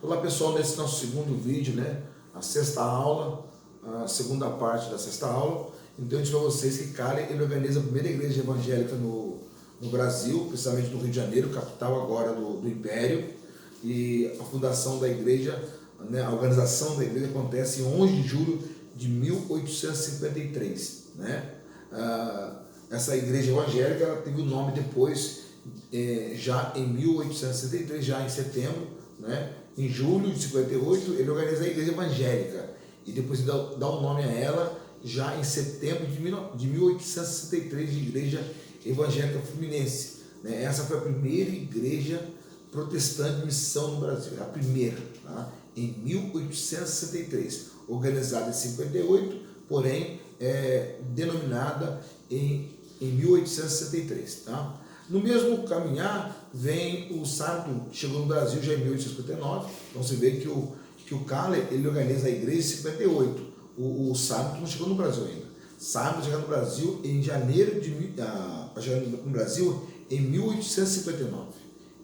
Olá pessoal, nesse nosso segundo vídeo, né, a sexta aula, a segunda parte da sexta aula. Então eu disse para vocês que Cali, ele organiza a primeira igreja evangélica no Brasil, principalmente no Rio de Janeiro, capital agora do Império. E a fundação da igreja, né, a organização da igreja acontece em 11 de julho de 1853, né? Essa igreja evangélica ela teve o nome depois, já em 1863, já em setembro, né? Em julho de 58, ele organiza a igreja evangélica e depois dá o nome a ela já em setembro de 1863 de igreja evangélica fluminense, né? Essa foi a primeira igreja protestante de missão no Brasil, a primeira, tá? Em 1863, organizada em 58, porém denominada em 1863, tá? No mesmo caminhar vem o Sarto, chegou no Brasil já em 1859, então você vê que o Cali ele organiza a igreja em 58, o Sarto não chegou no Brasil ainda. Sarto chegou no Brasil em janeiro no Brasil em 1859.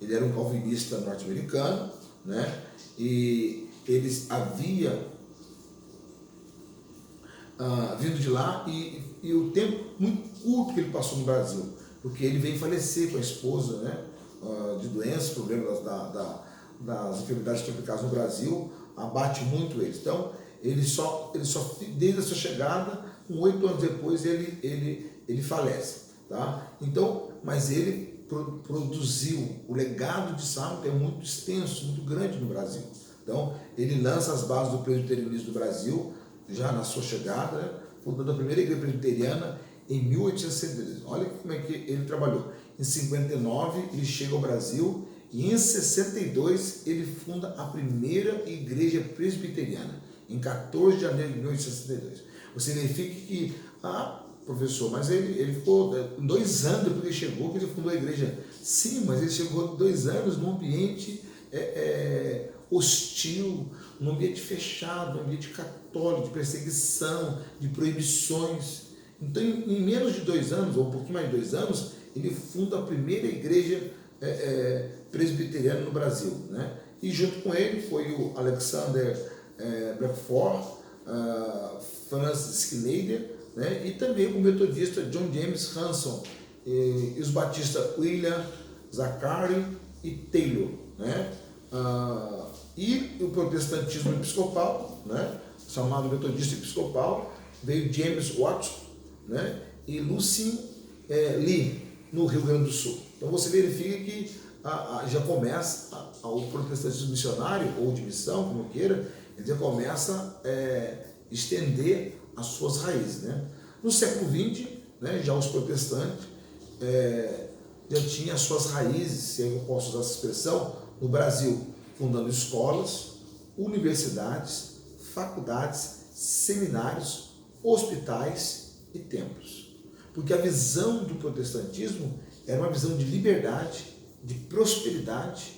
Ele era um calvinista norte-americano, né? E eles havia vindo de lá e o tempo muito curto que ele passou no Brasil, porque ele veio falecer com a esposa, né, de doenças, problemas das enfermidades tropicais no Brasil, abate muito eles. Então, ele só desde a sua chegada, 8 anos depois, ele falece, tá? Então, mas ele produziu, o legado de Sarto é muito extenso, muito grande no Brasil. Então, ele lança as bases do presbiterianismo do Brasil, já na sua chegada, né, fundando a primeira igreja presbiteriana em 1862. Olha como é que ele trabalhou. Em 59 ele chega ao Brasil e em 62 ele funda a primeira igreja presbiteriana, em 14 de janeiro de 1862. Você verifica que, professor, mas ele ficou 2 anos depois que ele chegou, que ele fundou a igreja. Sim, mas ele chegou 2 anos num ambiente hostil, num ambiente fechado, num ambiente católico, de perseguição, de proibições. Então, em menos de 2 anos, ou um pouquinho mais de 2 anos, ele funda a primeira igreja presbiteriana no Brasil, né? E junto com ele foi o Alexander Blackford, Francis Schneider, né? E também o metodista John James Hanson, e os batistas William Zachary e Taylor, né? E o protestantismo episcopal, né, chamado metodista episcopal, veio James Watson, né, e Lucien Lee, no Rio Grande do Sul. Então você verifica que já começa o protestantismo missionário, ou de missão, como queira, ele já começa a estender as suas raízes, né? No século XX, né, já os protestantes já tinham as suas raízes, se eu posso usar essa expressão, no Brasil, fundando escolas, universidades, faculdades, seminários, hospitais e templos. Porque a visão do protestantismo era uma visão de liberdade, de prosperidade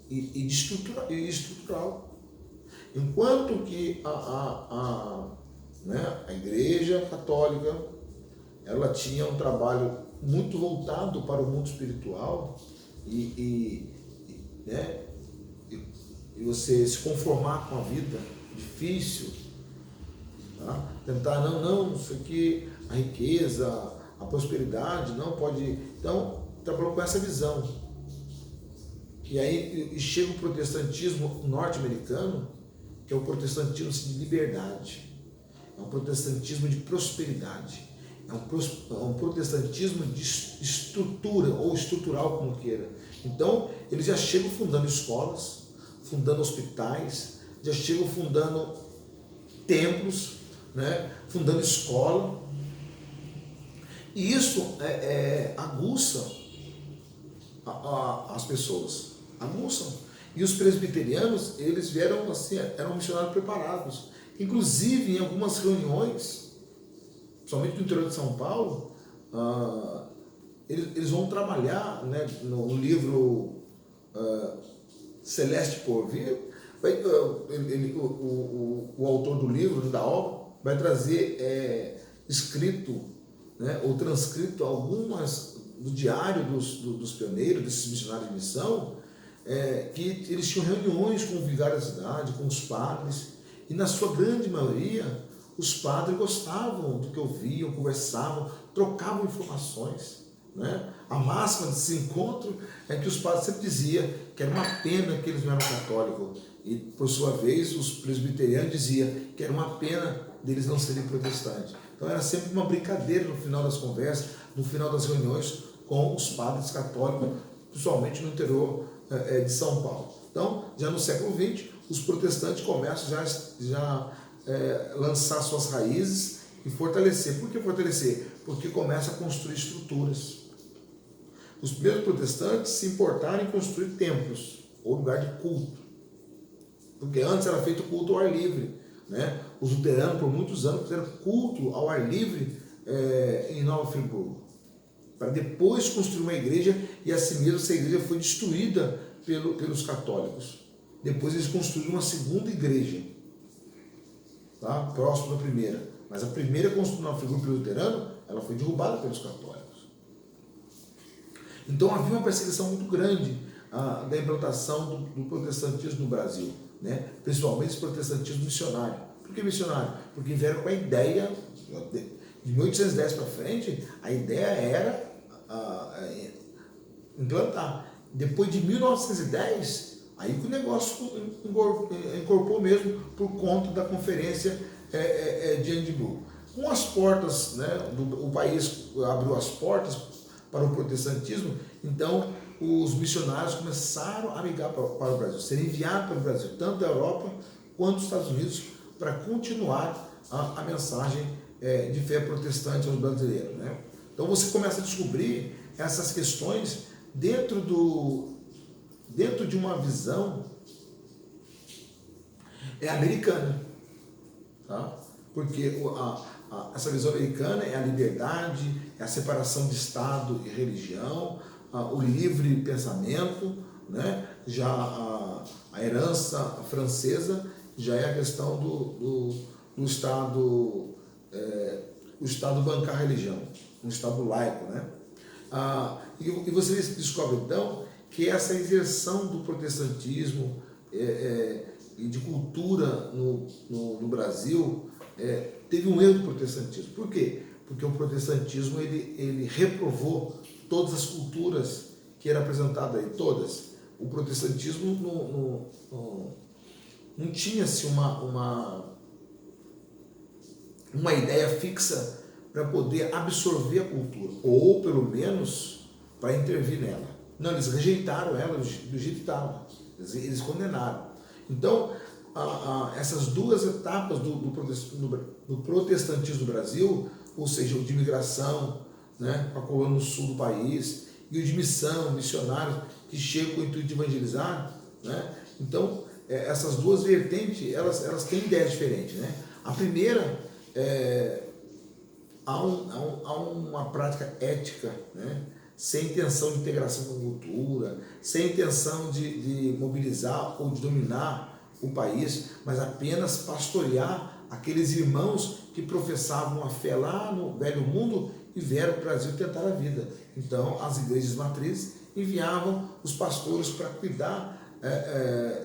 e estrutural. Enquanto que a Igreja Católica ela tinha um trabalho muito voltado para o mundo espiritual e você se conformar com a vida difícil, tá? Tentar, não, isso aqui, a riqueza, a prosperidade, não pode. Então, trabalhou com essa visão. E aí chega o protestantismo norte-americano, que é o protestantismo de liberdade, é um protestantismo de prosperidade, é um protestantismo de estrutura, ou estrutural, como queira. Então, eles já chegam fundando escolas, fundando hospitais, já chegam fundando templos, né, fundando escola. E isso aguça as pessoas, aguçam. E os presbiterianos, eles vieram assim, eram missionários preparados. Inclusive, em algumas reuniões, principalmente no interior de São Paulo, eles vão trabalhar, né, no livro Celeste Porvir. O autor do livro, da obra, vai trazer escrito, né, ou transcrito algumas do diário dos pioneiros, desses missionários de missão, que eles tinham reuniões com o vigário da cidade, com os padres, e na sua grande maioria, os padres gostavam do que ouviam, conversavam, trocavam informações. Né? A máxima desse encontro é que os padres sempre diziam que era uma pena que eles não eram católicos, e por sua vez os presbiterianos diziam que era uma pena deles não serem protestantes. Então era sempre uma brincadeira no final das conversas, no final das reuniões com os padres católicos, principalmente no interior de São Paulo. Então, já no século XX, os protestantes começam já lançar suas raízes e fortalecer. Por que fortalecer? Porque começa a construir estruturas. Os primeiros protestantes se importaram em construir templos, ou lugar de culto. Porque antes era feito culto ao ar livre. Né? Os luteranos, por muitos anos, fizeram culto ao ar livre em Nova Friburgo, para depois construir uma igreja, e assim mesmo essa igreja foi destruída pelos católicos. Depois eles construíram uma segunda igreja, tá? Próximo da primeira. Mas a primeira construída na Friburgo pelo luterano, ela foi derrubada pelos católicos. Então havia uma perseguição muito grande da implantação do protestantismo no Brasil, né? Principalmente o protestantismo missionário. Por que missionário? Porque vieram com a ideia, de 1810 para frente, a ideia era implantar. Depois de 1910, aí que o negócio incorporou mesmo por conta da conferência de Edimburgo. Com as portas, né, o país abriu as portas para o protestantismo, então os missionários começaram a migrar para o Brasil, serem enviados para o Brasil, tanto da Europa quanto dos Estados Unidos, para continuar a mensagem de fé protestante aos brasileiros. Né? Então você começa a descobrir essas questões dentro de uma visão americana. Tá? Porque essa visão americana é a liberdade, é a separação de Estado e religião, o livre pensamento, né? Já a herança francesa já é a questão do Estado, o Estado bancar a religião, um Estado laico. Né? E você descobre então que essa inserção do protestantismo e de cultura no Brasil teve um erro do protestantismo. Por quê? Porque o protestantismo ele reprovou todas as culturas que eram apresentadas aí, todas. O protestantismo não tinha-se uma ideia fixa para poder absorver a cultura, ou pelo menos para intervir nela. Não, eles rejeitaram ela do jeito que estava, eles condenaram. Então, essas duas etapas do protestantismo do Brasil, ou seja, o de imigração, né, para a colônia no sul do país, e o de missão, missionários que chegam com o intuito de evangelizar, né? Então, essas duas vertentes, elas têm ideias diferentes. Né? A primeira, há uma prática ética, né? Sem intenção de integração com a cultura, sem intenção de mobilizar ou de dominar o país, mas apenas pastorear aqueles irmãos que professavam a fé lá no velho mundo e vieram para o Brasil tentar a vida. Então, as igrejas matrizes enviavam os pastores para cuidar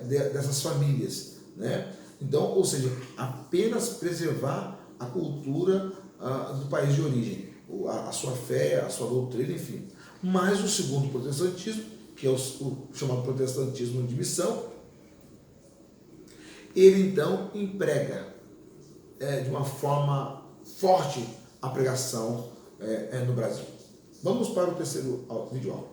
dessas famílias. Né? Então, ou seja, apenas preservar a cultura do país de origem, a sua fé, a sua doutrina, enfim. Mas o segundo protestantismo, que é o chamado protestantismo de missão, ele então emprega de uma forma forte a pregação no Brasil. Vamos para o terceiro vídeo aula.